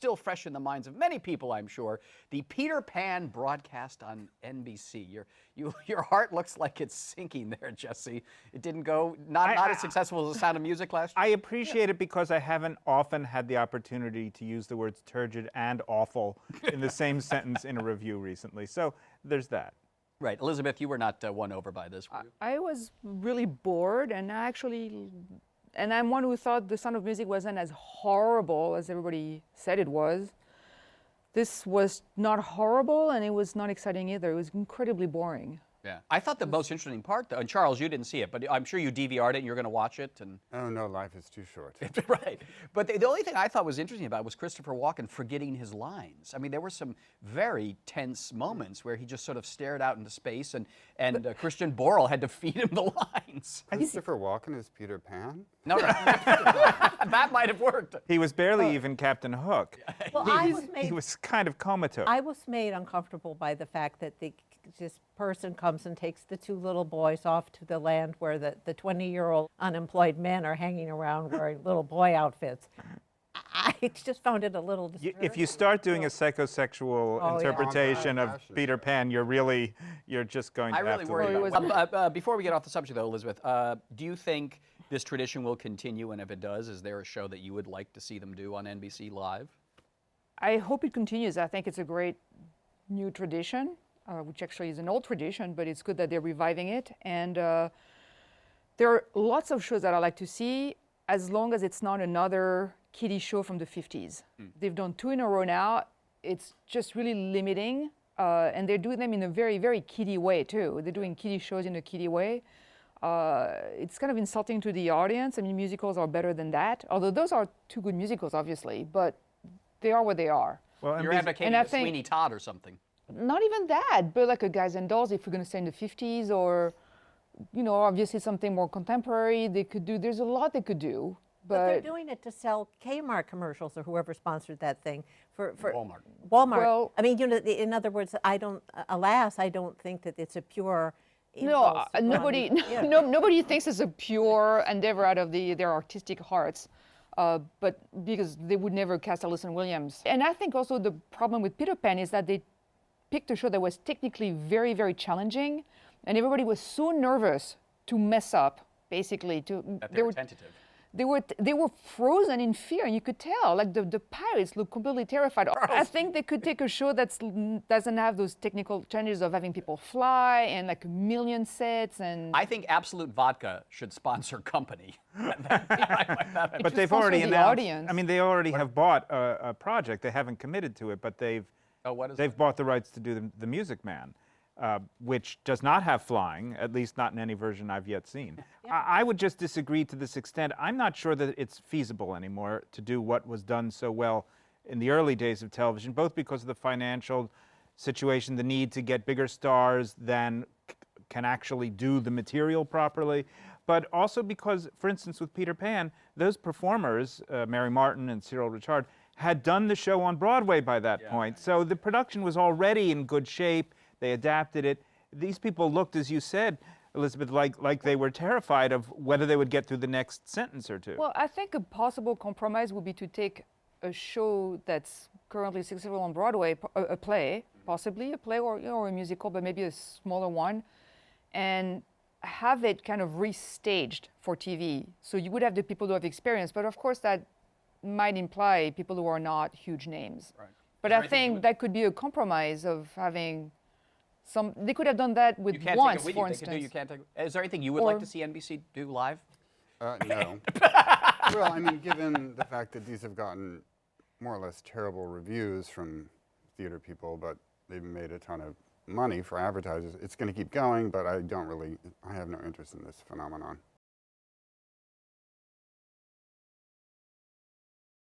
still fresh in the minds of many people, I'm sure. The Peter Pan broadcast on NBC. Your heart looks like it's sinking there, Jesse. It didn't go, not as successful as The Sound of Music last year? I appreciate it because I haven't often had the opportunity to use the words turgid and awful in the same sentence in a review recently. So there's that. Right. Elizabeth, you were not won over by this, were you? I was really bored, and I'm one who thought The Sound of Music wasn't as horrible as everybody said it was. This was not horrible, and it was not exciting either. It was incredibly boring. Yeah. I thought the most interesting part, though, and Charles, you didn't see it, but I'm sure you DVR'd it and you're going to watch it. And oh, no, life is too short. Right. But the only thing I thought was interesting about it was Christopher Walken forgetting his lines. I mean, there were some very tense moments where he just sort of stared out into space, and Christian Borle had to feed him the lines. Christopher Walken is Peter Pan? No, that might have worked. He was barely even Captain Hook. Well, he was kind of comatose. I was made uncomfortable by the fact that this person comes and takes the two little boys off to the land where the 20-year-old unemployed men are hanging around wearing little boy outfits. I just found it a little disturbing. If you start doing a psychosexual interpretation of Peter Pan, you're just going to have to really worry about it. Before we get off the subject, though, Elizabeth, do you think this tradition will continue? And if it does, is there a show that you would like to see them do on NBC Live? I hope it continues. I think it's a great new tradition, which actually is an old tradition, but it's good that they're reviving it. And there are lots of shows that I like to see, as long as it's not another kiddie show from the 50s. They've done 2 in a row now. It's just really limiting, and they're doing them in a very, very kiddie way, too. They're doing kiddie shows in a kiddie way. It's kind of insulting to the audience. I mean, musicals are better than that, although those are 2 good musicals, obviously, but they are what they are. Well, you're advocating a Sweeney Todd or something. Not even that, but like a Guys and Dolls, if we're going to stay in the 50s, or, you know, obviously something more contemporary they could do. There's a lot they could do. But they're doing it to sell Kmart commercials or whoever sponsored that thing for Walmart. Walmart. Well, I mean, you know, in other words, alas, I don't think that it's a pure. No, nobody thinks it's a pure endeavor out of their artistic hearts, but because they would never cast Alison Williams. And I think also the problem with Peter Pan is that they picked a show that was technically very, very challenging, and everybody was so nervous to mess up, basically. That they were tentative. They were frozen in fear, and you could tell. Like the pirates looked completely terrified. I think they could take a show that doesn't have those technical challenges of having people fly and like a million sets. And I think Absolute Vodka should sponsor Company. But they've already announced. I mean, they already have bought a project. They haven't committed to it, but they've bought the rights to do the Music Man. Which does not have flying, at least not in any version I've yet seen. Yeah. I would just disagree to this extent. I'm not sure that it's feasible anymore to do what was done so well in the early days of television, both because of the financial situation, the need to get bigger stars than can actually do the material properly, but also because, for instance, with Peter Pan, those performers, Mary Martin and Cyril Richard, had done the show on Broadway by that point. So the production was already in good shape. They adapted it. These people looked, as you said, Elizabeth, like they were terrified of whether they would get through the next sentence or two. Well, I think a possible compromise would be to take a show that's currently successful on Broadway, a play, possibly a play or a musical, but maybe a smaller one, and have it kind of restaged for TV. So you would have the people who have experience, but of course that might imply people who are not huge names. Right. But I think that could be a compromise of having they could have done that with once, for instance. Is there anything you would like to see NBC do live? No. Well, I mean, given the fact that these have gotten more or less terrible reviews from theater people, but they've made a ton of money for advertisers, it's going to keep going, but I have no interest in this phenomenon.